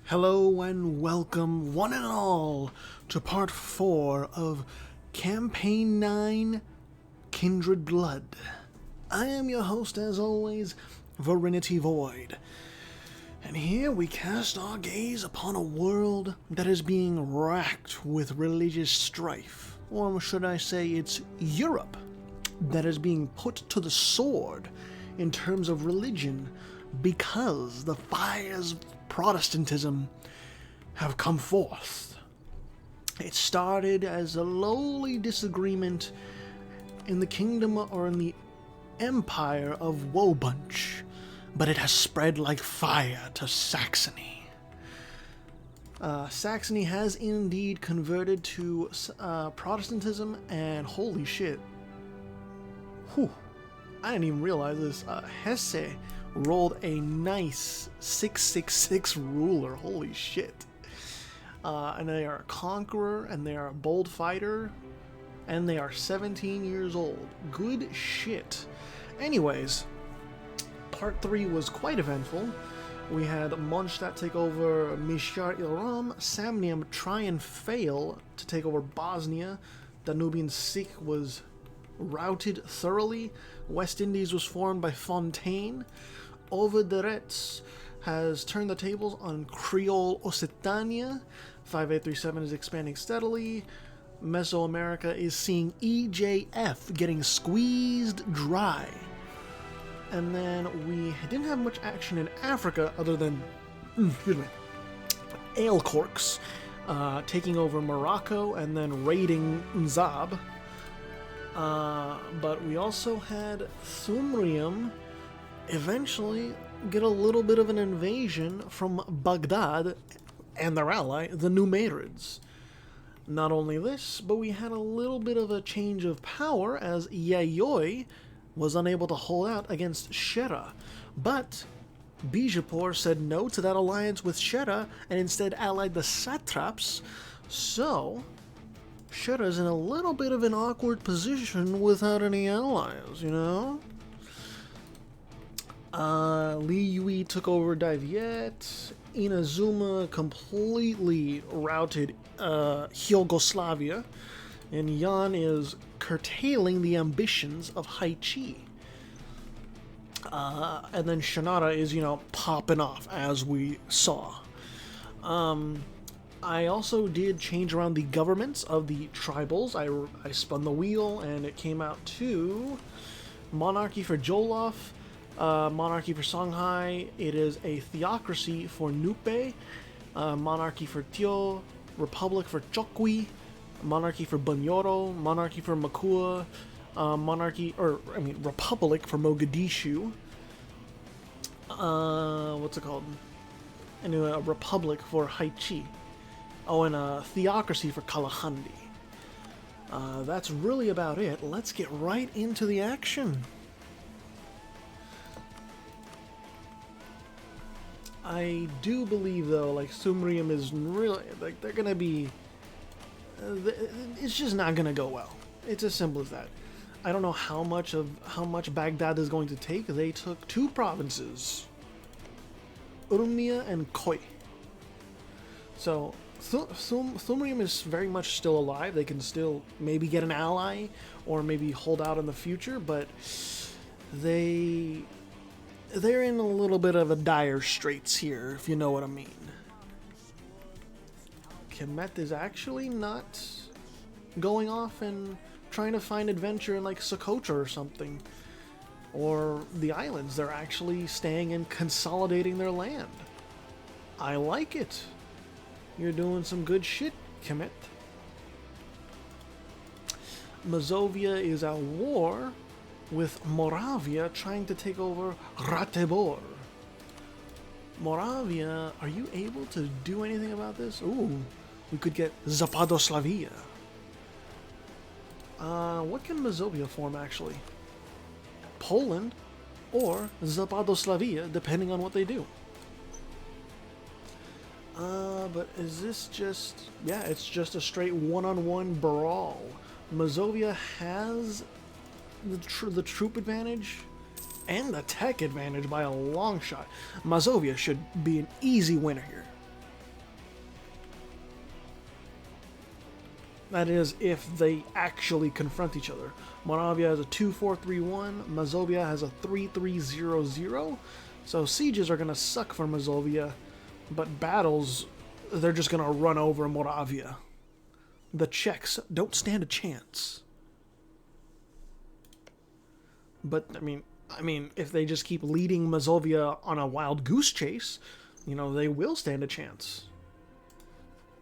Hello and welcome, one and all, to part 4 of Campaign 9, Kindred Blood. I am your host, as always, Virinity Void. And here we cast our gaze upon a world that is being racked with religious strife. Or should I say it's Europe that is being put to the sword in terms of religion because the fires of Protestantism have come forth. It started as a lowly disagreement in the kingdom or in the empire of Wobunch, but it has spread like fire to Saxony. Saxony has indeed converted to Protestantism, and holy shit. Whew. I didn't even realize this. Hesse rolled a nice 666 ruler. Holy shit. And they are a conqueror, and they are a bold fighter, and they are 17 years old. Good shit. Anyways, part 3 was quite eventful. We had Mondstadt take over Mishar Ilram, Samnium try and fail to take over Bosnia, Danubian Sikh was routed thoroughly, West Indies was formed by Fontaine, Overderets has turned the tables on Creole Occitania, 5837 is expanding steadily, Mesoamerica is seeing EJF getting squeezed dry. And then we didn't have much action in Africa other than, ale corks taking over Morocco and then raiding Nzab. But we also had Thumrium eventually get a little bit of an invasion from Baghdad and their ally, the Numerids. Not only this, but we had a little bit of a change of power as Yayoi was unable to hold out against Shera, but Bijapur said no to that alliance with Shera and instead allied the satraps, so Shera's in a little bit of an awkward position without any allies, you know? Li Yui took over Daviet, Inazuma completely routed Yugoslavia, and Yan is curtailing the ambitions of Haichi. And then Shanara is, popping off, as we saw. I also did change around the governments of the tribals. I spun the wheel, and it came out to monarchy for Jolof, monarchy for Songhai. It is a theocracy for Nupe, monarchy for Tio, republic for Chokwi, monarchy for Bunyoro, monarchy for Makua, republic for Mogadishu. What's it called? And a republic for Haichi. Oh, and a theocracy for Kalahandi. That's really about it. Let's get right into the action. I do believe, though, Sumrium is really, they're gonna be, it's just not gonna go well. It's as simple as that. I don't know how much Baghdad is going to take. They took 2 provinces, Urmia and Khoi. So Thumrium is very much still alive. They can still maybe get an ally or maybe hold out in the future, but they're in a little bit of a dire straits here, if you know what I mean. Kemet is actually not going off and trying to find adventure in Socotra or something, or the islands. They're actually staying and consolidating their land. I like it. You're doing some good shit, Kemet. Mazovia is at war with Moravia trying to take over Ratibor. Moravia, are you able to do anything about this? Ooh, we could get Zapadoslavia. What can Mazovia form, actually? Poland or Zapadoslavia, depending on what they do. But is this just... Yeah, it's just a straight one-on-one brawl. Mazovia has the troop advantage and the tech advantage by a long shot. Mazovia should be an easy winner here. That is, if they actually confront each other. Moravia has a 2-4-3-1. Mazovia has a 3-3-0-0. So sieges are going to suck for Mazovia, but battles, they're just going to run over Moravia. The Czechs don't stand a chance. But, I mean, if they just keep leading Mazovia on a wild goose chase, you know, they will stand a chance.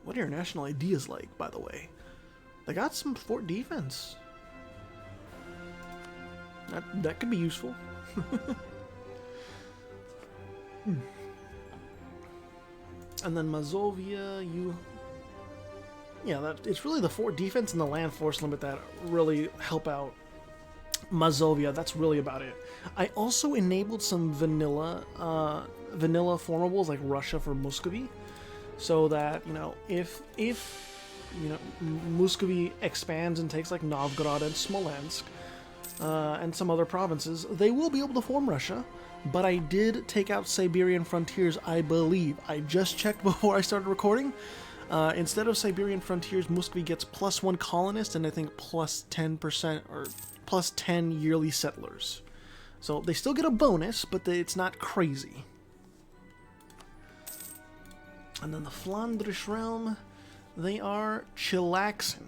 What are your national ideas like, by the way? They got some fort defense. That could be useful. And then Mazovia, it's really the fort defense and the land force limit that really help out Mazovia. That's really about it. I also enabled some vanilla formables like Russia for Muscovy, so that, you know, if Muscovy expands and takes like Novgorod and Smolensk and some other provinces, they will be able to form Russia. But I did take out Siberian frontiers, I believe. I just checked before I started recording. Instead of Siberian frontiers, Muscovy gets +1 colonist and I think plus 10% or plus 10 yearly settlers. So they still get a bonus, but it's not crazy. And then the Flanders realm, they are chillaxing.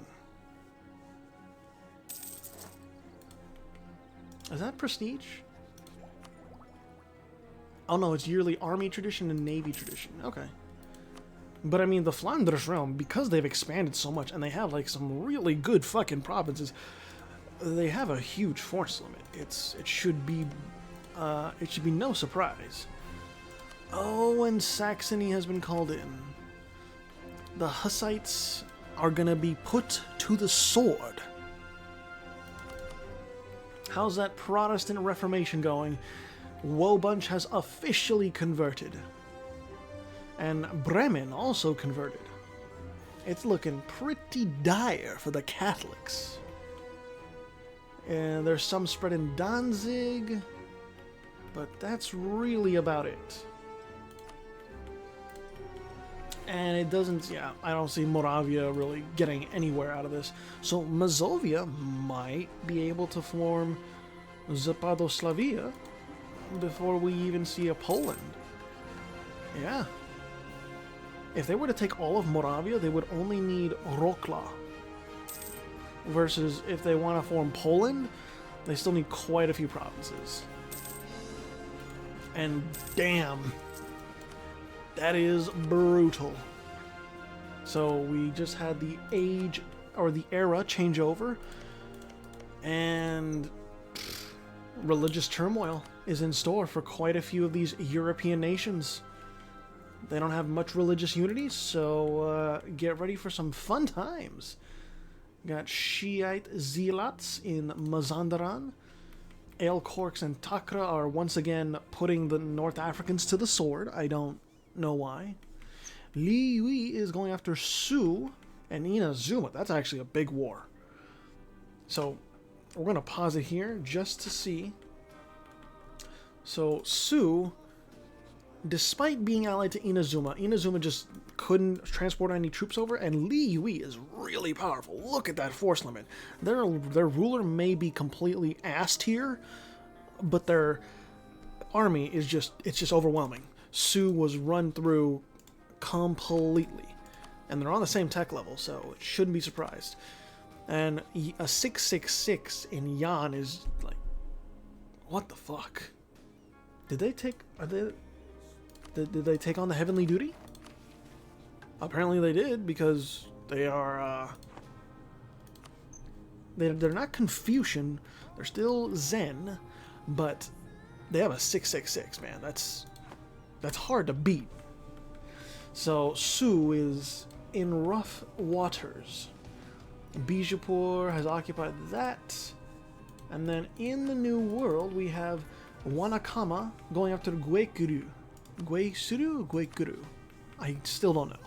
Is that prestige? Oh no, it's yearly army tradition and navy tradition. Okay. But I mean, the Flanders realm, because they've expanded so much and they have like some really good fucking provinces, they have a huge force limit. It should be no surprise. Oh, and Saxony has been called in. The Hussites are gonna be put to the sword. How's that Protestant Reformation going? Wobunch has officially converted. And Bremen also converted. It's looking pretty dire for the Catholics. And there's some spread in Danzig, but that's really about it. And it doesn't, I don't see Moravia really getting anywhere out of this. So Mazovia might be able to form Zapadoslavia before we even see a Poland. Yeah. If they were to take all of Moravia, they would only need Rokla. Versus if they want to form Poland, they still need quite a few provinces. And damn, that is brutal. So we just had the age, or the era, change over, and religious turmoil is in store for quite a few of these European nations. They don't have much religious unity, so get ready for some fun times. Got Shiite zealots in Mazandaran. Ale Corks and Takra are once again putting the North Africans to the sword. I don't know why. Li Yui is going after Su and Inazuma. That's actually a big war. So we're going to pause it here just to see. So Su, despite being allied to Inazuma, Inazuma just couldn't transport any troops over, and Li Yui is really powerful. Look at that force limit. Their ruler may be completely ass tier, but their army is just overwhelming. Su was run through completely, and they're on the same tech level, so it shouldn't be surprised. And a 666 in Yan is like, what the fuck? Did they take? Did they take on the Heavenly Duty? Apparently they did, because they are, they're not Confucian, they're still Zen, but they have a 666, man. That's hard to beat. So Su is in rough waters. Bijapur has occupied that. And then in the New World, we have Wanakama going after Guekuru. Guekuru? I still don't know.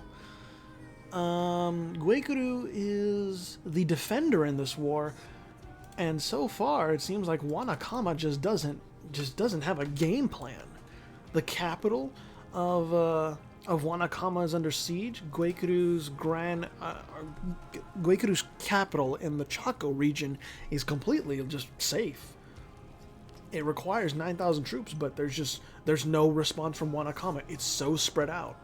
Guekuru is the defender in this war, and so far it seems like Wanakama just doesn't have a game plan. The capital of of Wanakama is under siege. Guaycuru's capital in the Chaco region is completely just safe. It requires 9,000 troops, but there's no response from Wanakama. It's so spread out.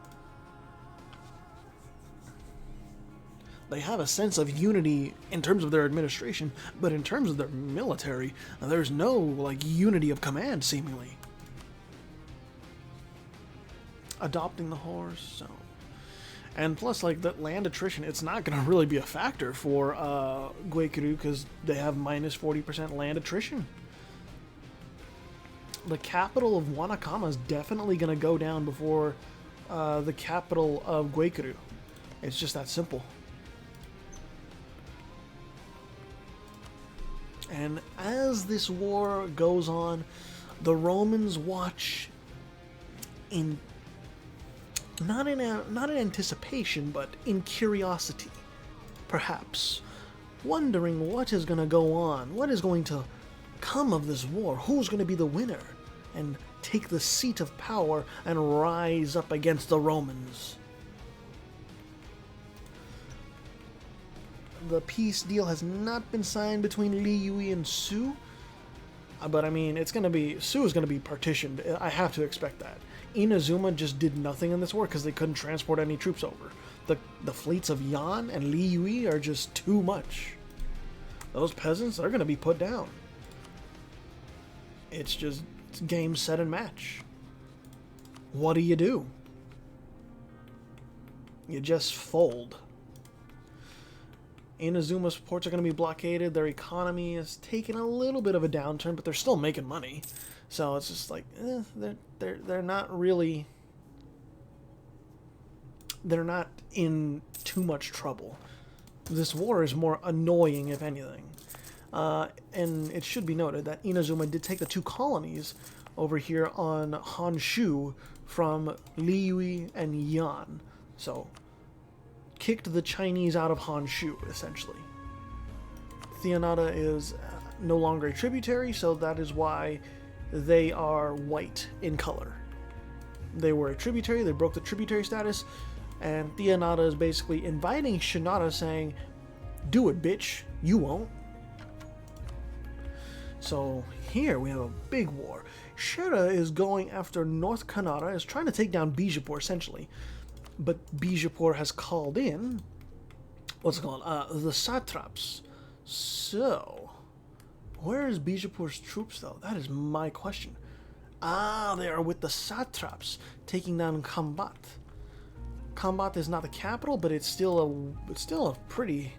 They have a sense of unity in terms of their administration, but in terms of their military, there's no like unity of command seemingly. Adopting the horse, so, and plus like the land attrition, it's not going to really be a factor for Guaycuru because they have minus 40% land attrition. The capital of Wanakama is definitely going to go down before the capital of Guaycuru. It's just that simple. And as this war goes on, the Romans watch in not in anticipation, but in curiosity, perhaps, wondering what is going to go on, what is going to come of this war, who's going to be the winner, and take the seat of power and rise up against the Romans. The peace deal has not been signed between Li Yui and Su, but I mean, Su is going to be partitioned. I have to expect that. Inazuma just did nothing in this war because they couldn't transport any troops over. The fleets of Yan and Li Yui are just too much. Those peasants are going to be put down. It's game, set, and match. What do? You just fold. Inazuma's ports are going to be blockaded. Their economy is taking a little bit of a downturn, but they're still making money. So it's just like they're not really. They're not in too much trouble. This war is more annoying, if anything. And it should be noted that Inazuma did take the 2 colonies over here on Honshu from Liyue and Yan. So, kicked the Chinese out of Honshu, essentially. Theonata is no longer a tributary, so that is why they are white in color. They were a tributary, they broke the tributary status, and Theonata is basically inviting Shinada, saying, do it, bitch, you won't. So here we have a big war. Shera is going after North Kannada, is trying to take down Bijapur, essentially. But Bijapur has called in, what's it called, the satraps. So, where is Bijapur's troops, though? That is my question. They are with the satraps, taking down Kambat. Kambat is not the capital, but it's still a pretty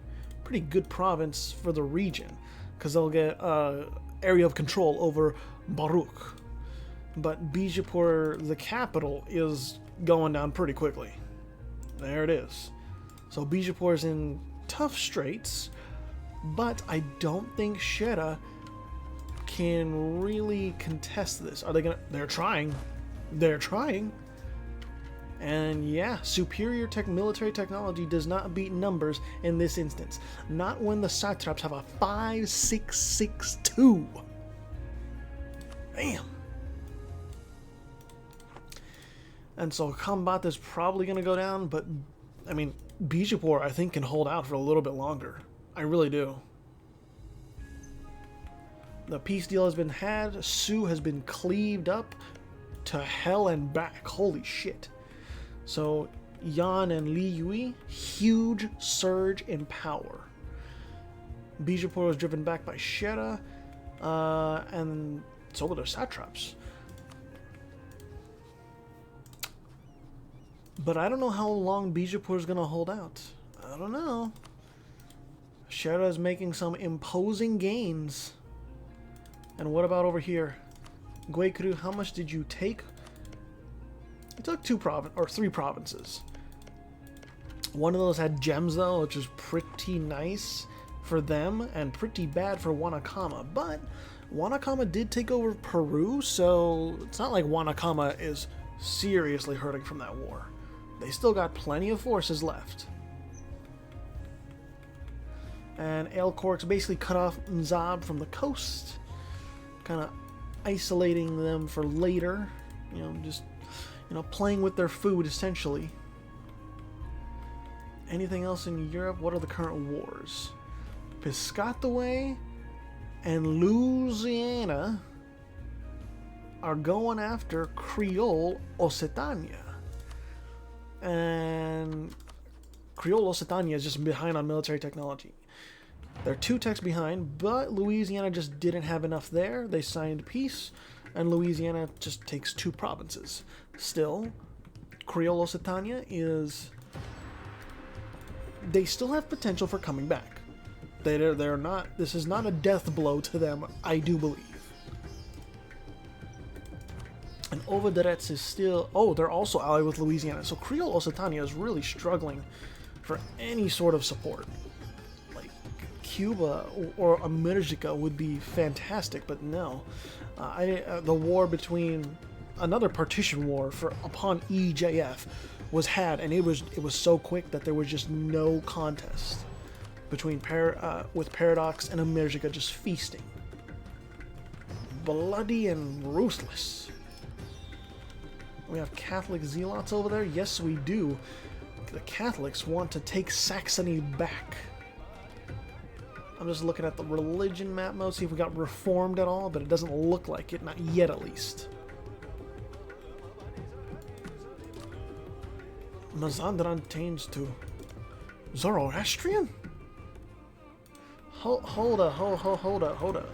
good province for the region, because they'll get area of control over Baruch. But Bijapur, the capital, is going down pretty quickly. There it is. So Bijapur is in tough straits, but I don't think Shera can really contest this. Are they gonna? They're trying. They're trying. And yeah, superior military technology does not beat numbers in this instance. Not when the satraps have a 5-6-6-2. Bam. And so Kambat is probably going to go down, but I mean, Bijapur I think can hold out for a little bit longer. I really do. The peace deal has been had. Su has been cleaved up to hell and back. Holy shit. So Yan and Li Yui, huge surge in power. Bijapur was driven back by Shera, and so were their satraps. But I don't know how long Bijapur is going to hold out. I don't know. Shera is making some imposing gains. And what about over here? Guaycuru, how much did you take? You took 3 provinces. One of those had gems, though, which is pretty nice for them and pretty bad for Wanakama. But Wanakama did take over Peru, so it's not like Wanakama is seriously hurting from that war. They still got plenty of forces left. And Elcork's basically cut off Mzab from the coast, kind of isolating them for later. You know, just playing with their food essentially. Anything else in Europe? What are the current wars? Piscataway and Louisiana are going after Creole Occitania. And Creole Occitania is just behind on military technology. They're 2 techs behind, but Louisiana just didn't have enough there. They signed peace, and Louisiana just takes 2 provinces. Still, Creole Occitania is... They still have potential for coming back. They're not... This is not a death blow to them, I do believe. And Ovaderets is still... Oh, they're also allied with Louisiana. So Creole Occitania is really struggling for any sort of support. Like, Cuba or America would be fantastic, but no. The war between... Another partition war upon EJF was had, and it was so quick that there was just no contest between with Paradox and America just feasting. Bloody and ruthless. We have Catholic zealots over there? Yes, we do. The Catholics want to take Saxony back. I'm just looking at the religion map mode, see if we got reformed at all, but it doesn't look like it, not yet at least. Mazandaran changed to Zoroastrian? Hold up.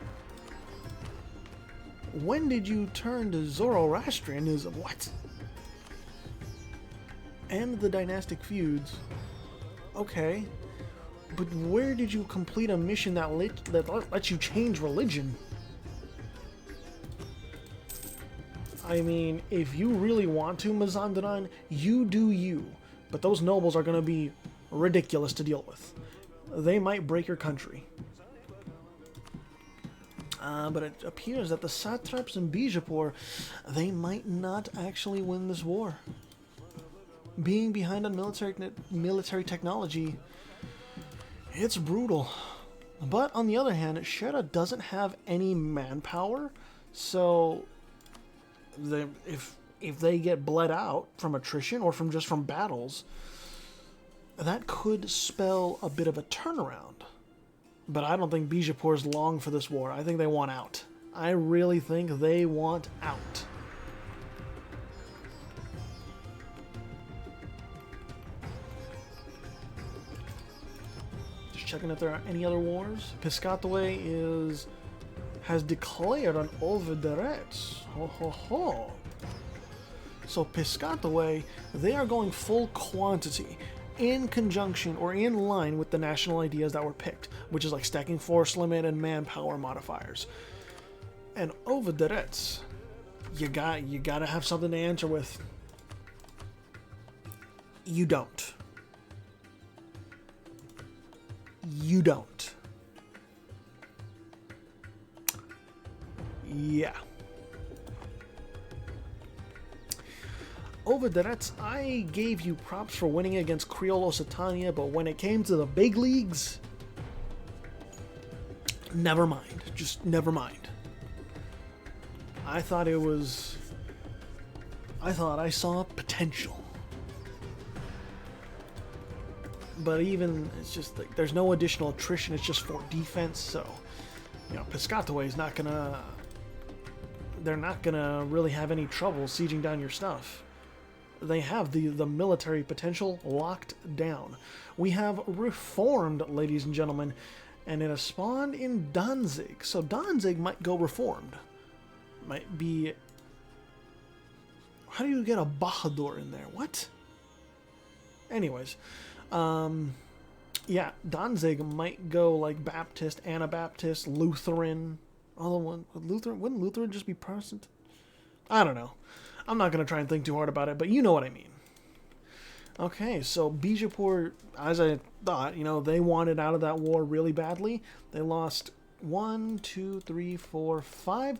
When did you turn to Zoroastrianism? What? End the dynastic feuds. Okay. But where did you complete a mission that lets you change religion? I mean, if you really want to, Mazandaran, you do you. But those nobles are going to be ridiculous to deal with. They might break your country. But it appears that the satraps in Bijapur, they might not actually win this war. Being behind on military technology, it's brutal. But on the other hand, Shera doesn't have any manpower, so if they get bled out from attrition or from battles, that could spell a bit of a turnaround. But I don't think Bijapur is long for this war. I think they want out. I really think they want out. Just checking if there are any other wars. Piscataway has declared on Ovaderets. Ho ho ho. So Piscataway, they are going full quantity in conjunction or in line with the national ideas that were picked, which is like stacking force limit and manpower modifiers. And Ovaderets, you gotta have something to answer with. You don't. You don't. Yeah. Ovaderets, I gave you props for winning against Creole Occitania, but when it came to the big leagues, never mind. Just never mind. I thought I saw potential. But even, it's just like, there's no additional attrition, it's just for defense, so, Piscataway is not gonna, they're not gonna really have any trouble sieging down your stuff. They have the military potential locked down. We have reformed, ladies and gentlemen, and it has spawned in Danzig. So Danzig might go reformed. Might be... How do you get a Bahadur in there? What? Anyways, yeah, Danzig might go like Baptist, Anabaptist, Lutheran. Although wouldn't Lutheran just be Protestant? I don't know. I'm not going to try and think too hard about it, but you know what I mean. Okay, so Bijapur, as I thought, they wanted out of that war really badly. They lost 5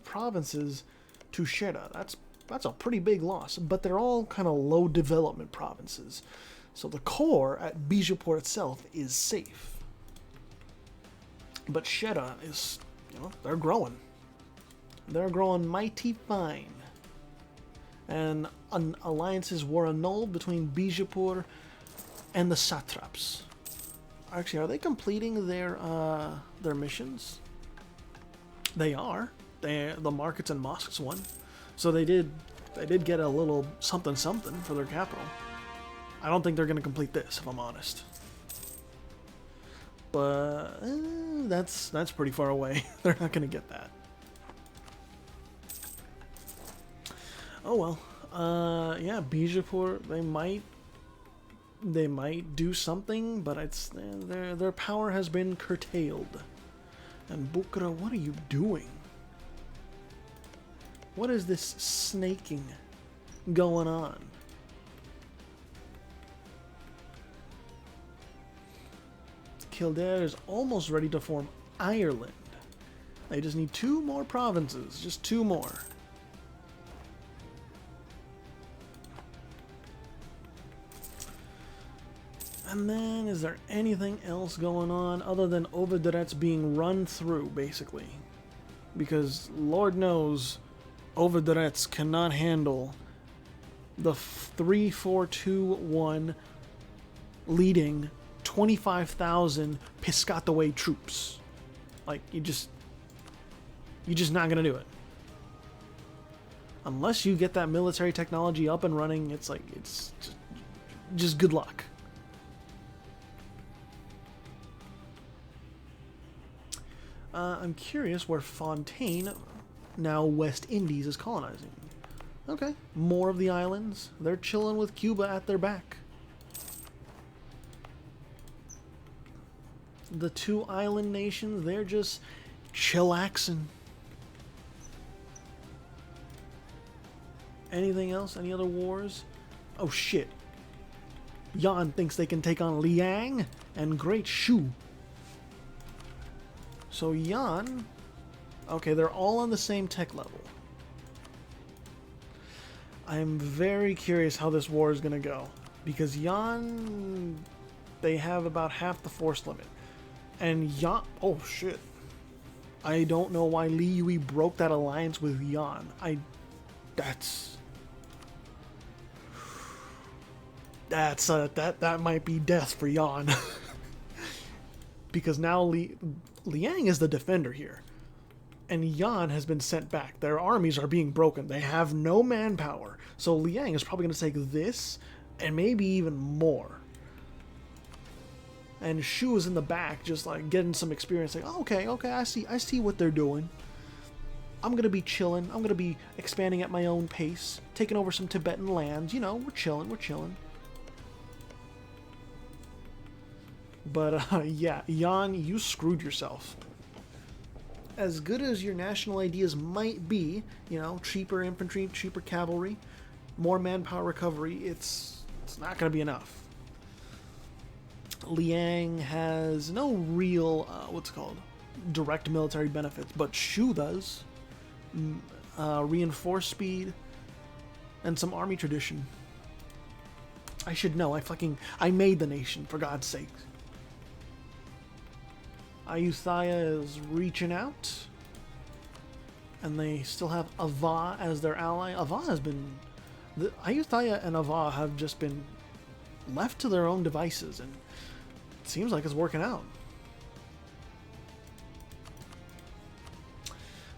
provinces to Shera. That's a pretty big loss, but they're all kind of low development provinces. So the core at Bijapur itself is safe. But Shera is, they're growing. They're growing mighty fine. And alliances were annulled between Bijapur and the satraps. Actually, are they completing their missions? They are. The markets and mosques won, so they did get a little something for their capital. I don't think they're going to complete this, if I'm honest. But that's pretty far away. They're not going to get that. Oh well. Yeah, Bijapur, they might do something, but it's their power has been curtailed. And Bukhara, what are you doing? What is this snaking going on? Kildare is almost ready to form Ireland. They just need 2 more provinces, just 2 more. And then, is there anything else going on other than Ovidurat's being run through, basically? Because Lord knows Ovidurat's cannot handle the 3-4-2-1 leading 25,000 Piscataway troops. Like, you just not gonna do it. Unless you get that military technology up and running, it's like, it's just good luck. I'm curious where Fontaine, now West Indies, is colonizing. Okay, more of the islands. They're chilling with Cuba at their back. The 2 island nations, they're just chillaxing. Anything else? Any other wars? Oh shit. Yan thinks they can take on Liang and Great Shu. So Yan, okay, they're all on the same tech level. I'm very curious how this war is going to go. Because Yan, they have about half the force limit. And Yan, oh shit. I don't know why Li Yui broke that alliance with Yan. That might be death for Yan. Because now Liang is the defender here. And Yan has been sent back. Their armies are being broken. They have no manpower. So Liang is probably going to take this and maybe even more. And Shu is in the back just like getting some experience. Like, oh, okay, I see what they're doing. I'm going to be chilling. I'm going to be expanding at my own pace. Taking over some Tibetan lands. You know, we're chilling. But yeah, Yan, you screwed yourself. As good as your national ideas might be, you know, cheaper infantry, cheaper cavalry, more manpower recovery, it's not going to be enough. Liang has no real, direct military benefits, but Shu does. Reinforced speed and some army tradition. I should know. I made the nation, for God's sake. Ayutthaya is reaching out. And they still have Ava as their ally. Ava has been... Ayutthaya and Ava have just been left to their own devices. And it seems like it's working out.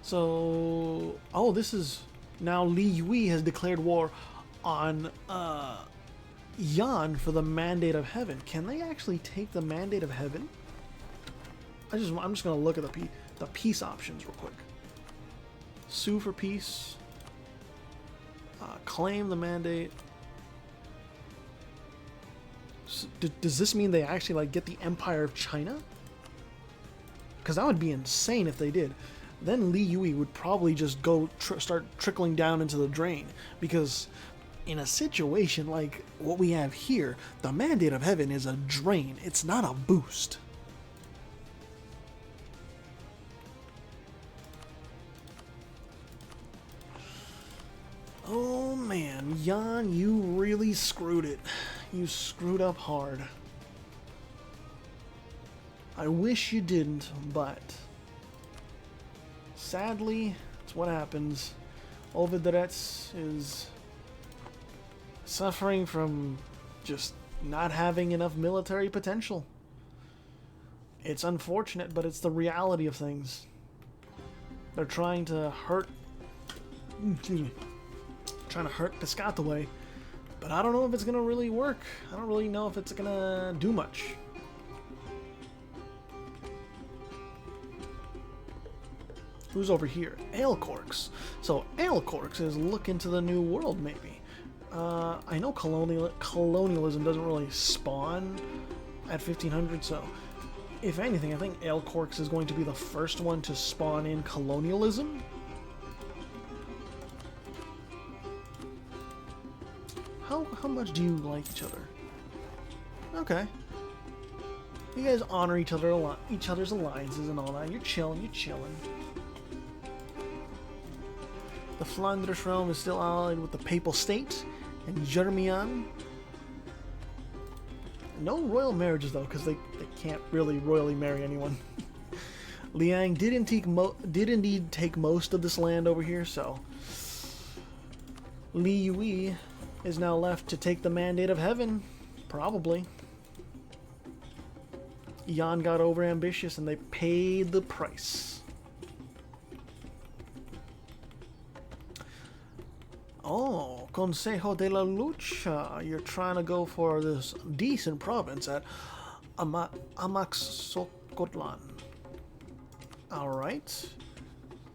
So... Oh, this is... Now Li Yui has declared war on Yan for the Mandate of Heaven. Can they actually take the Mandate of Heaven? I'm just going to look at the peace options real quick. Sue for peace. Claim the mandate. Does this mean they actually like get the Empire of China? Because that would be insane if they did. Then Li Yui would probably just go start trickling down into the drain. Because in a situation like what we have here, the Mandate of Heaven is a drain. It's not a boost. Oh man, Yan, you really screwed it. You screwed up hard. I wish you didn't, but sadly, it's what happens. Ovidurat is suffering from just not having enough military potential. It's unfortunate, but it's the reality of things. They're trying to hurt... Excuse me. Trying to hurt Piscataway, but I don't know if it's going to really work. I don't really know if it's going to do much. Who's over here? Alecorks. So Alecorks is looking to the new world, maybe. I know colonialism doesn't really spawn at 1500, so if anything, I think Alecorks is going to be the first one to spawn in colonialism. How much do you like each other? Okay. You guys honor each other's alliances and all that. You're chilling, you're chilling. The Flanders realm is still allied with the Papal State and Germian. No royal marriages though, because they can't really royally marry anyone. Liang did indeed take most of this land over here, so Li Yui is now left to take the mandate of heaven, probably. Yan got over ambitious and they paid the price. Oh, Consejo de la Lucha. You're trying to go for this decent province at Amaxocotlan. Alright.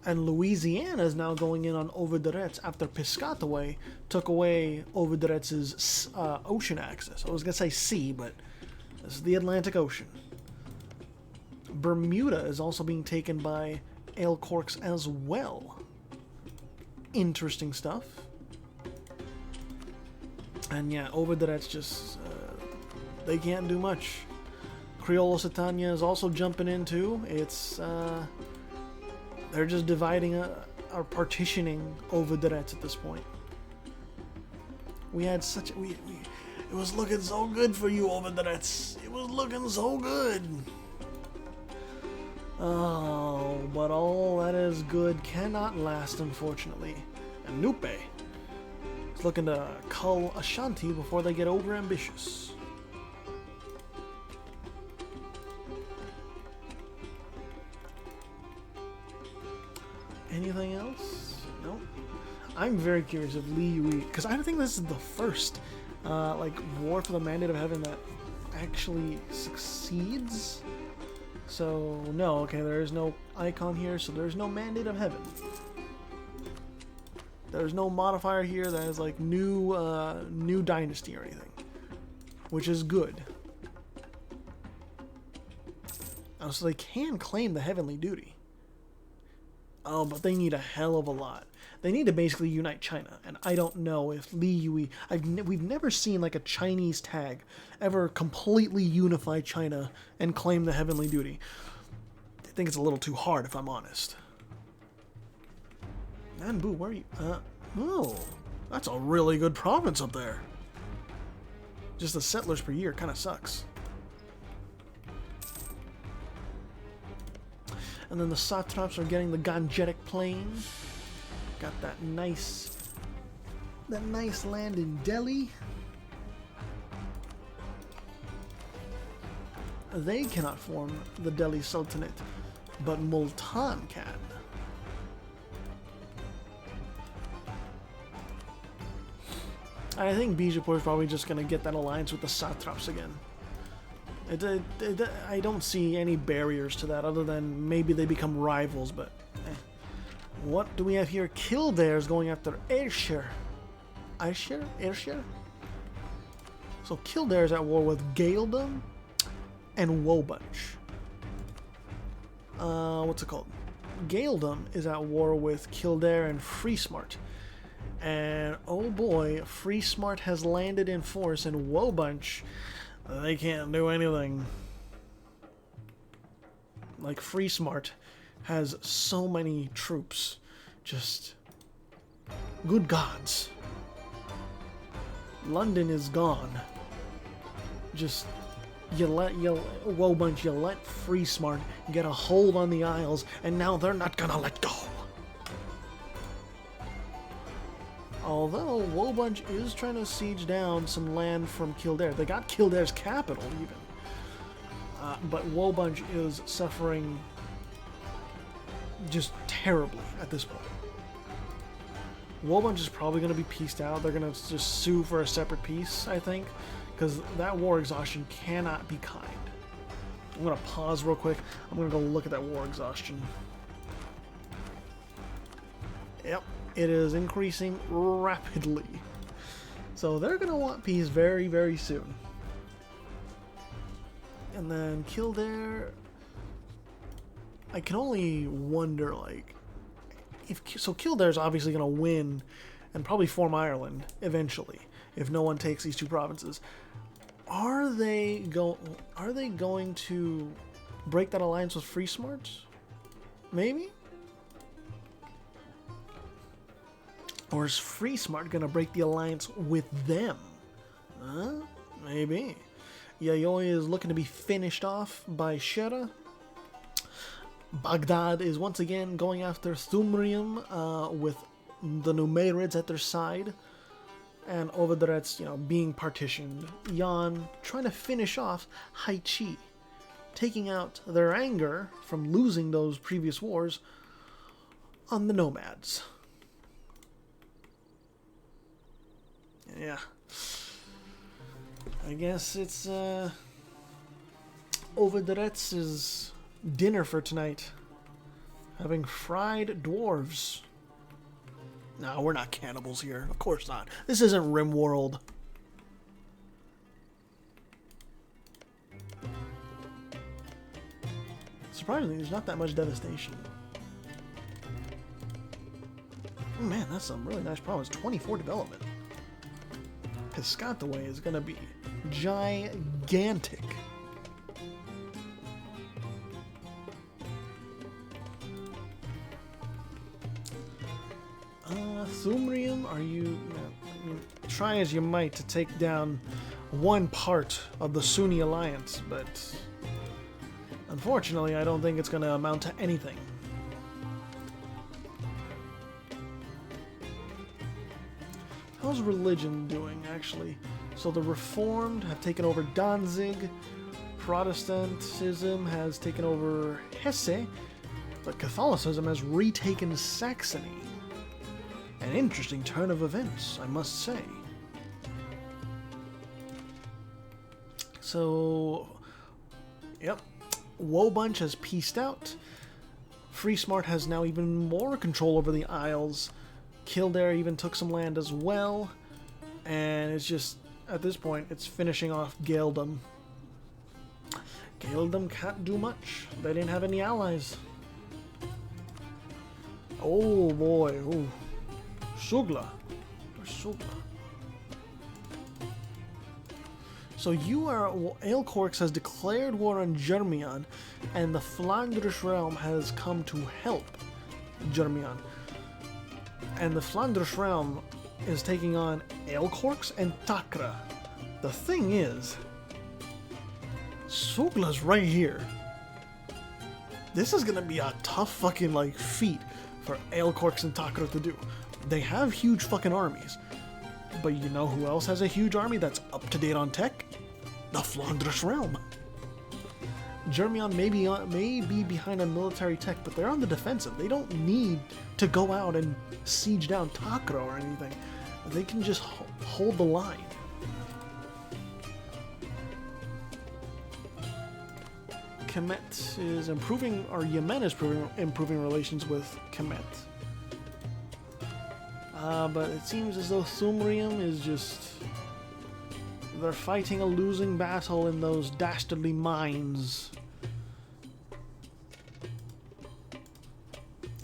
And Louisiana is now going in on Overderets after Piscataway took away Overderets' ocean access. I was going to say sea, but this is the Atlantic Ocean. Bermuda is also being taken by Alecorks as well. Interesting stuff. And yeah, Overderets just... they can't do much. Criollo-Cetania is also jumping in too. It's... they're just dividing or partitioning Overderets at this point. We had such a... it was looking so good for you, Overderets. It was looking so good. Oh, but all that is good cannot last, unfortunately. And Nupe is looking to cull Ashanti before they get over ambitious. Anything else? Nope. I'm very curious if Li Yui, because I don't think this is the first like war for the Mandate of Heaven that actually succeeds. So no, okay, there is no icon here, so there's no Mandate of Heaven. There's no modifier here that is like new dynasty or anything, which is good. Oh, so they can claim the heavenly duty. Oh, but they need a hell of a lot. They need to basically unite China, and I don't know if Li Yui... we've never seen like a Chinese tag ever completely unify China and claim the heavenly duty. I think it's a little too hard, if I'm honest. Nanbu, where are you? Oh, that's a really good province up there. Just the settlers per year kind of sucks. And then the satraps are getting the Gangetic Plain. Got that nice land in Delhi. They cannot form the Delhi Sultanate, but Multan can. I think Bijapur is probably just going to get that alliance with the satraps again. I don't see any barriers to that other than maybe they become rivals, but What do we have here? Kildare is going after Ayrshire. Ayrshire? So Kildare is at war with Gaeldom and Wobunch. What's it called? Gaeldom is at war with Kildare and Freesmart. And oh boy, Freesmart has landed in force, and Wobunch, they can't do anything. Like, Freesmart has so many troops. Just... good gods. London is gone. Just... Wobunch, you let Freesmart get a hold on the Isles, and now they're not gonna let go. Oh, although Wobunch is trying to siege down some land from Kildare. They got Kildare's capital, even. But Wobunch is suffering just terribly at this point. Wobunch is probably going to be pieced out. They're going to just sue for a separate peace, I think, because that war exhaustion cannot be kind. I'm going to pause real quick. I'm going to go look at that war exhaustion. Yep, it is increasing rapidly. So they're going to want peace very, very soon. And then Kildare, I can only wonder, like, so Kildare's obviously going to win and probably form Ireland eventually if no one takes these two provinces. Are they going to break that alliance with Free Smart? Maybe? Or is Free Smart going to break the alliance with them? Maybe. Yayoi is looking to be finished off by Shera. Baghdad is once again going after Thumrium with the Numerids at their side. And Overdrat's, being partitioned. Yan trying to finish off Haichi, taking out their anger from losing those previous wars on the nomads. Yeah. I guess it's Overdretz's dinner for tonight. Having fried dwarves. No, we're not cannibals here. Of course not. This isn't RimWorld. Surprisingly, there's not that much devastation. Oh man, that's some really nice problems. 24 development. Piscataway is going to be gigantic. Thumrium, are you... try as you might to take down one part of the Sunni alliance, but unfortunately I don't think it's going to amount to anything. How's religion doing, actually? So the Reformed have taken over Danzig, Protestantism has taken over Hesse, but Catholicism has retaken Saxony. An interesting turn of events, I must say. So, yep, Wobunch has pieced out. Free Smart has now even more control over the Isles. Kildare even took some land as well. And it's just, at this point, it's finishing off Gaeldom. Gaeldom can't do much. They didn't have any allies. Oh boy, ooh. Sugla. So you are... Aelcorx has declared war on Germian, and the Flandrish realm has come to help Germian. And the Flandrish realm is taking on Aelcorx and Takra. The thing is, Sugla's right here. This is gonna be a tough fucking feat for Aelcorx and Takra to do. They have huge fucking armies. But you know who else has a huge army that's up to date on tech? The Flandrish realm. Germian may be behind on military tech, but they're on the defensive. They don't need to go out and siege down Takra or anything. They can just hold the line. Kemet is improving, or Yemen is improving relations with Kemet. But it seems as though Thumrium is just... They're fighting a losing battle in those dastardly mines.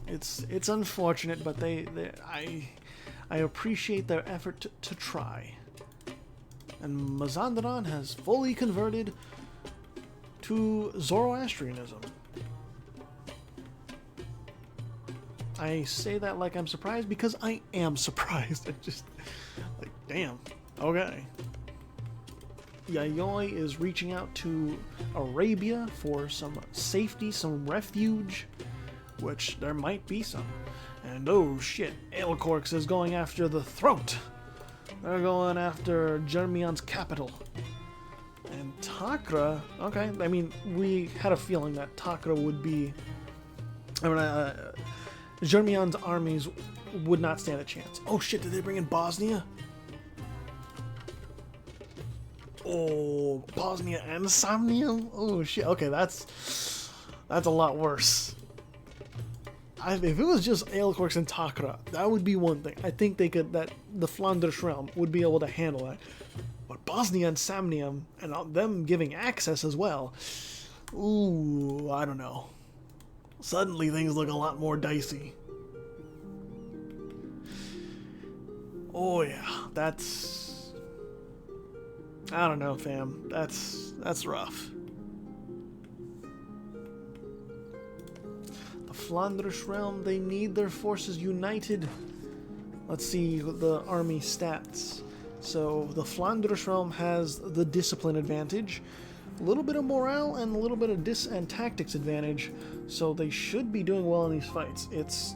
It's unfortunate, but I appreciate their effort to try. And Mazandaran has fully converted to Zoroastrianism. I say that like I'm surprised because I am surprised. I just, damn, okay. Yayoi is reaching out to Arabia for some safety, some refuge, which there might be some. And And oh shit, Aelcorx is going after the throat. They're going after Germion's capital. And Takra, okay, I mean, we had a feeling that Takra would be... Germion's armies would not stand a chance. Oh shit, did they bring in Bosnia? Oh, Bosnia and Samnium? Oh shit, okay, that's a lot worse. If it was just Aelcorx and Takra, that would be one thing. I think they could, that the Flanders realm would be able to handle that. But Bosnia and Samnium, and them giving access as well, ooh, I don't know. Suddenly things look a lot more dicey. Oh yeah, that's... I don't know, fam. That's rough. The Flanders realm, they need their forces united. Let's see the army stats. So the Flanders realm has the discipline advantage, a little bit of morale, and a little bit of tactics advantage. So they should be doing well in these fights.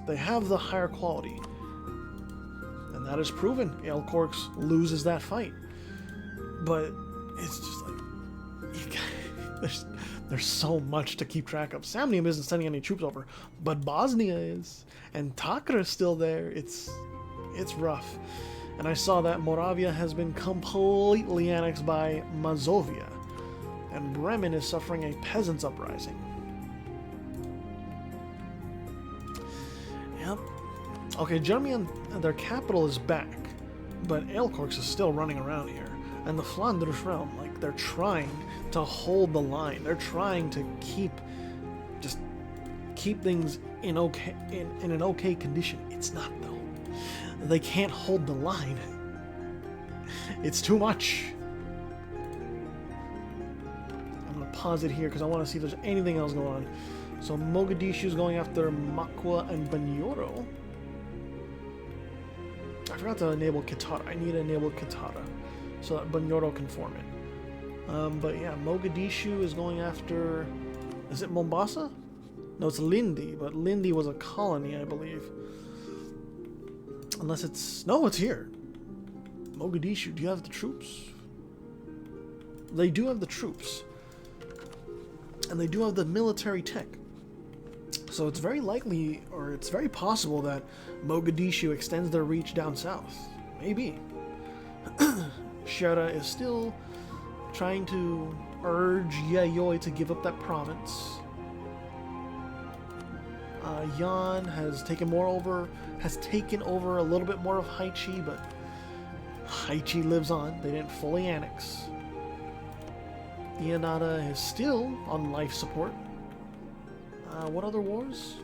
They have the higher quality, and that is proven. Aelcorx loses that fight, but it's just like there's so much to keep track of. Samnium isn't sending any troops over, but Bosnia is, and Takra is still there. It's rough. And I saw that Moravia has been completely annexed by Mazovia, and Bremen is suffering a peasants' uprising. Yep. Okay, Germany, their capital is back, but Aelcorx is still running around here. And the Flanders realm, like, they're trying to hold the line. They're trying to keep things in an okay condition. It's not, though. They can't hold the line. It's too much. I'm gonna pause it here because I want to see if there's anything else going on. So Mogadishu is going after Makwa and Banyoro. I forgot to enable Kitara. I need to enable Kitara so that Banyoro can form it. But yeah, Mogadishu is going after... Is it Mombasa? No, it's Lindi, but Lindi was a colony, I believe. Unless it's... No, it's here. Mogadishu, do you have the troops? They do have the troops. And they do have the military tech. So it's very likely, or it's very possible that Mogadishu extends their reach down south. Maybe. Shara is still trying to urge Yayoi to give up that province. Yan has taken over a little bit more of Haichi, but Haichi lives on. They didn't fully annex. Ianada is still on life support. What other wars?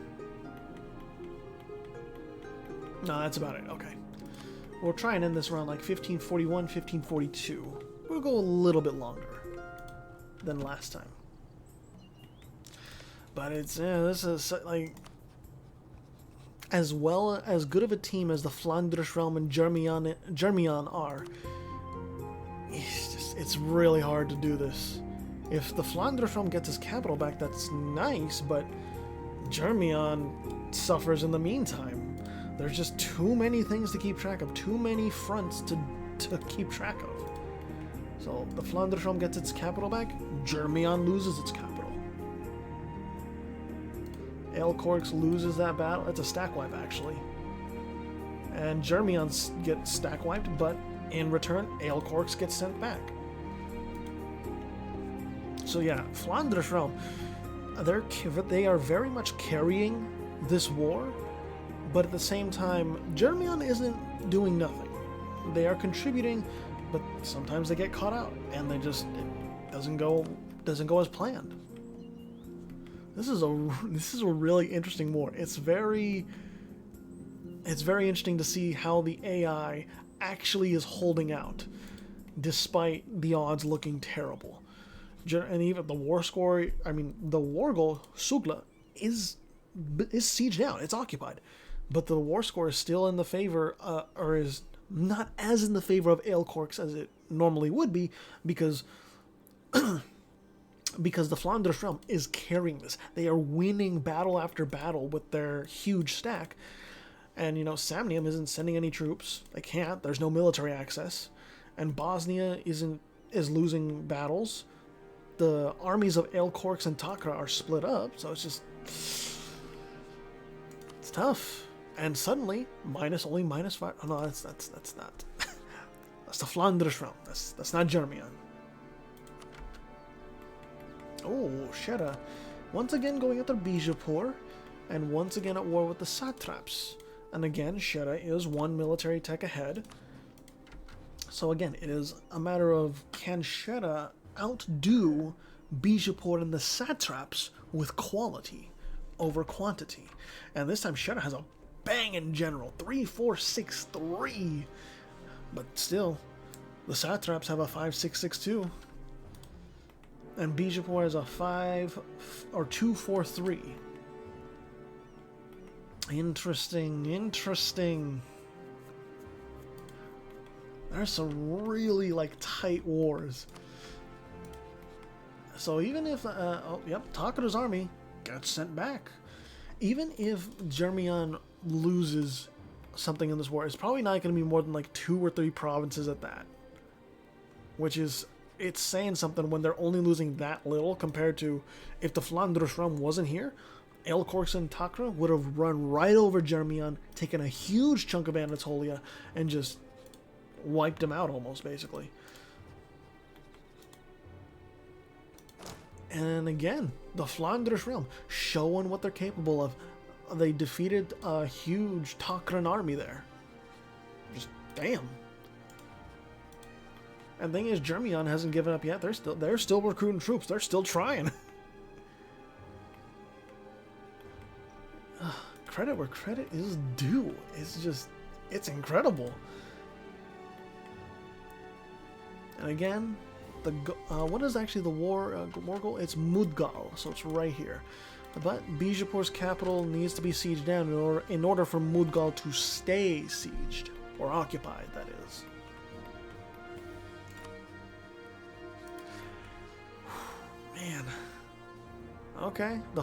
No, that's about it. Okay. We'll try and end this around like 1541, 1542. We'll go a little bit longer than last time. But it's, this is like... As well as good of a team as the Flanders realm and Germian are, it's really hard to do this. If the Flanders realm gets his capital back, that's nice, but Germian suffers in the meantime. There's just too many things to keep track of, too many fronts to keep track of. So the Flanders realm gets its capital back, Germian loses its capital. Aelcorx loses that battle. It's a stack wipe, actually. And Germians get stack wiped, but in return, Aelcorx gets sent back. So yeah, Flanders realm, they are very much carrying this war, but at the same time, Germian isn't doing nothing. They are contributing, but sometimes they get caught out, and it doesn't go as planned. This is a really interesting war. It's very interesting to see how the AI actually is holding out, despite the odds looking terrible. And even the war score, I mean, the war goal, Sugla, is sieged out. It's occupied. But the war score is still in the favor, or is not as in the favor of Aelcorx as it normally would be, because the Flanders realm is carrying this. They are winning battle after battle with their huge stack, And, Samnium isn't sending any troops. They can't. There's no military access. And Bosnia is losing battles. The armies of Ailkorks and Takra are split up, so it's tough. And suddenly, only -5. Oh no, that's not. That's the Flanders realm. That's not Germian. Oh, Shera. Once again going after Bijapur, and once again at war with the satraps. And again, Shera is one military tech ahead. So again, it is a matter of, can Shera outdo Bijapur and the satraps with quality over quantity? And this time Shera has a banging general, 3-4-6-3. But still, the satraps have a 5-6-6-2. And Bijapur has a 2-4-3. Interesting. There's some really tight wars. So even if Takara's army gets sent back, even if Germian loses something in this war, it's probably not going to be more than 2 or 3 provinces at that. Which is, it's saying something when they're only losing that little compared to if the Flanders realm wasn't here. Ailkorks and Takra would have run right over Germian, taken a huge chunk of Anatolia, and just wiped him out almost, basically. And again, the Flanders realm showing what they're capable of. They defeated a huge Takran army there. Just damn. And the thing is, Germian hasn't given up yet. They're still recruiting troops. They're still trying. Credit where credit is due. It's incredible. And again, what is actually the war goal? It's Mudgal, so it's right here. But Bijapur's capital needs to be sieged down in order for Mudgal to stay sieged, or occupied, that is. Man. Okay, the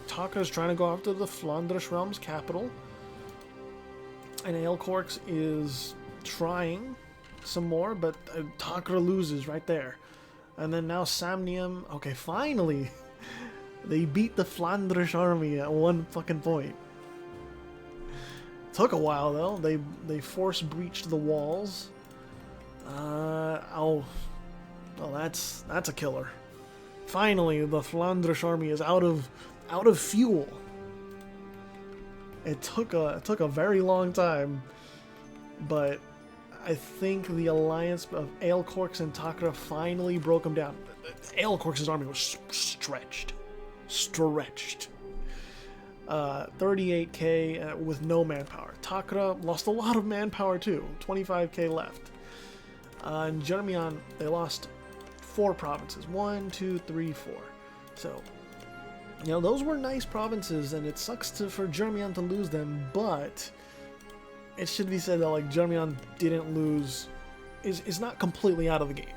Taka is trying to go after the Flanders realm's capital, and Ailkorks is trying some more, but Taka loses right there. And then now Samnium. Okay, finally, they beat the Flanders army at one fucking point. Took a while though. They force breached the walls. That's a killer. Finally, the Flanders army is out of fuel. It took a very long time, but I think the alliance of Ailkorks and Takra finally broke them down. Ailkorks' army was stretched. 38k with no manpower. Takra lost a lot of manpower too. 25k left. In Germian, they lost 4 provinces. 1, 2, 3, 4. So, those were nice provinces, and it sucks for Germian to lose them, but it should be said that Germian didn't lose, is not completely out of the game.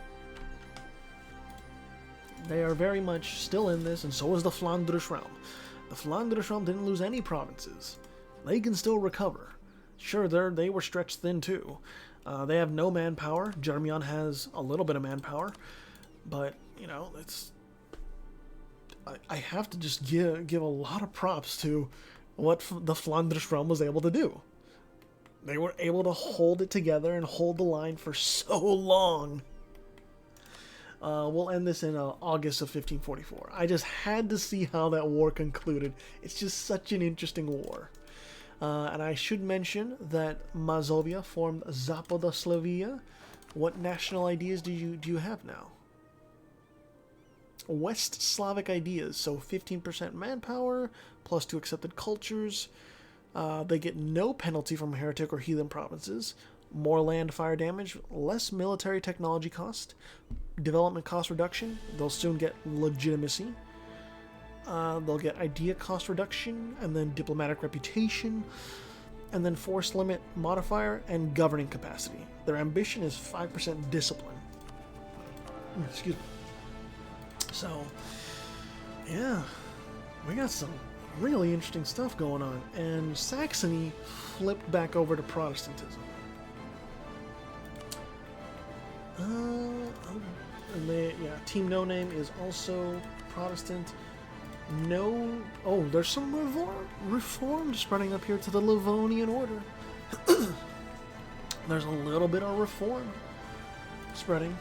They are very much still in this, and so is the Flanders realm. The Flanders realm didn't lose any provinces. They can still recover. Sure, they were stretched thin too. They have no manpower. Germian has a little bit of manpower, but it's. I have to just give a lot of props to what the Flanders realm was able to do. They were able to hold it together and hold the line for so long. We'll end this in August of 1544. I just had to see how that war concluded. It's just such an interesting war. And I should mention that Mazovia formed Zapadoslavia. What national ideas do you have now? West Slavic ideas, so 15% manpower, plus 2 accepted cultures. They get no penalty from heretic or heathen provinces, more land fire damage, less military technology cost, development cost reduction, they'll soon get legitimacy, they'll get idea cost reduction, and then diplomatic reputation, and then force limit modifier and governing capacity. Their ambition is 5% discipline. Excuse me. So, yeah, we got some really interesting stuff going on. And Saxony flipped back over to Protestantism. And Team No Name is also Protestant. There's some reform spreading up here to the Livonian Order. There's a little bit of reform spreading.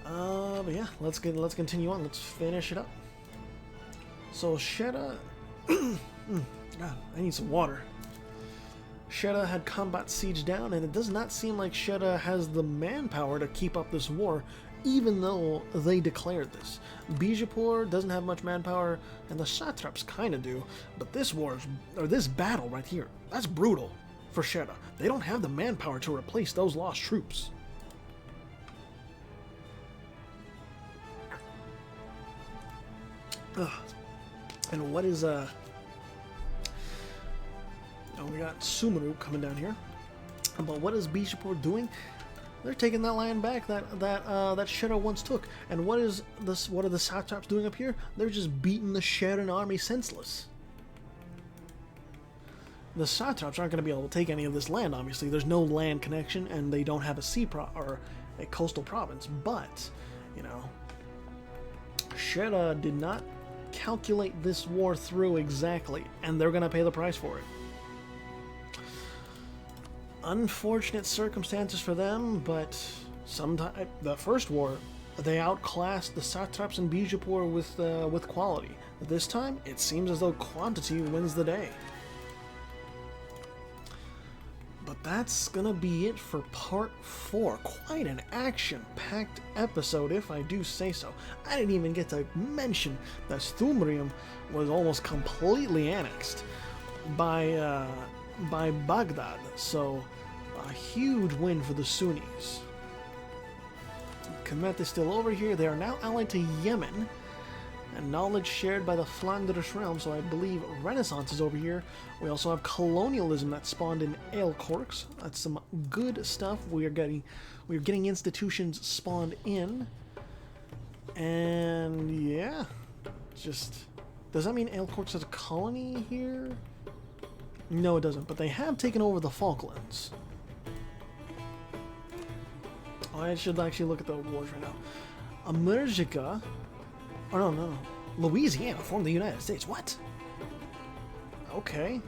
But yeah, let's continue on. Let's finish it up. So Sheta, God, I need some water. Sheta had combat siege down, and it does not seem like Sheta has the manpower to keep up this war, even though they declared this. Bijapur doesn't have much manpower, and the satraps kind of do, but this battle right here, that's brutal for Sheta. They don't have the manpower to replace those lost troops. And what is we got Sumeru coming down here. But what is Bijapur doing? They're taking that land back that Sheta once took. And what are the satraps doing up here? They're just beating the Shetan army senseless. The satraps aren't going to be able to take any of this land, obviously. There's no land connection, and they don't have a coastal province. But, Sheta did not calculate this war through exactly, and they're going to pay the price for it. Unfortunate circumstances for them, but the first war, they outclassed the satraps in Bijapur with quality. This time, it seems as though quantity wins the day. But that's gonna be it for part 4. Quite an action-packed episode, if I do say so. I didn't even get to mention that Thumrium was almost completely annexed by Baghdad, so a huge win for the Sunnis. Kemet is still over here. They are now allied to Yemen, and knowledge shared by the Flanders realm, so I believe Renaissance is over here. We also have colonialism that spawned in Aelcorks. That's some good stuff. We're getting institutions spawned in, and yeah, does that mean Aelcorks has a colony here? No, it doesn't, but they have taken over the Falklands. I should actually look at the wars right now. America, no, Louisiana formed the United States. What? Okay.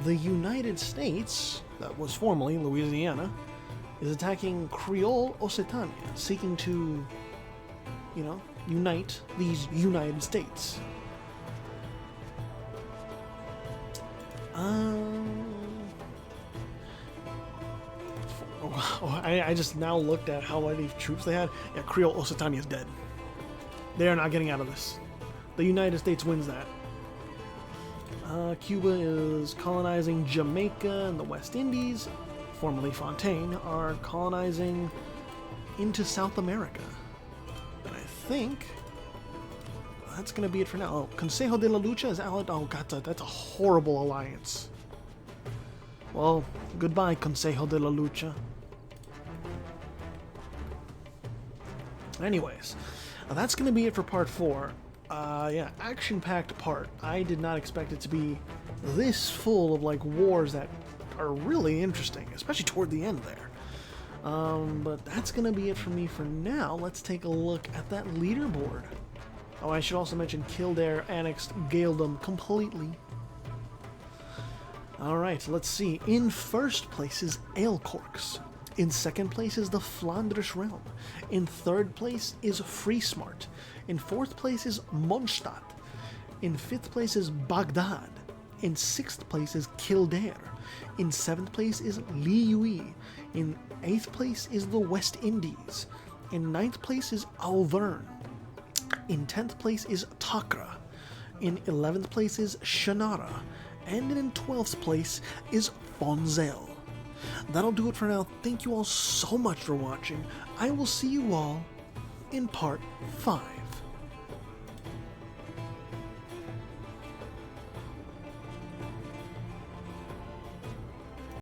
The United States, that was formerly Louisiana, is attacking Creole Occitania, seeking to, unite these United States. I just now looked at how many troops they had. Yeah, Creole Occitania is dead. They are not getting out of this. The United States wins that. Cuba is colonizing Jamaica and the West Indies. Formerly Fontaine are colonizing into South America. And I think that's going to be it for now. Oh, Consejo de la Lucha is allied. Oh, God, that's a horrible alliance. Well, goodbye, Consejo de la Lucha. Anyways, that's going to be it for part 4. Yeah, action-packed part. I did not expect it to be this full of, wars that are really interesting, especially toward the end there. But that's going to be it for me for now. Let's take a look at that leaderboard. Oh, I should also mention Kildare annexed Gaeldom completely. Alright, let's see. In first place is Aelcorks. In second place is the Flanders realm. In third place is Friesmart. In fourth place is Mondstadt. In fifth place is Baghdad. In sixth place is Kildare. In seventh place is Liyue. In eighth place is the West Indies. In ninth place is Auvergne. In 10th place is Takra. In 11th place is Shannara. And in 12th place is Fonzel. That'll do it for now. Thank you all so much for watching. I will see you all in part 5.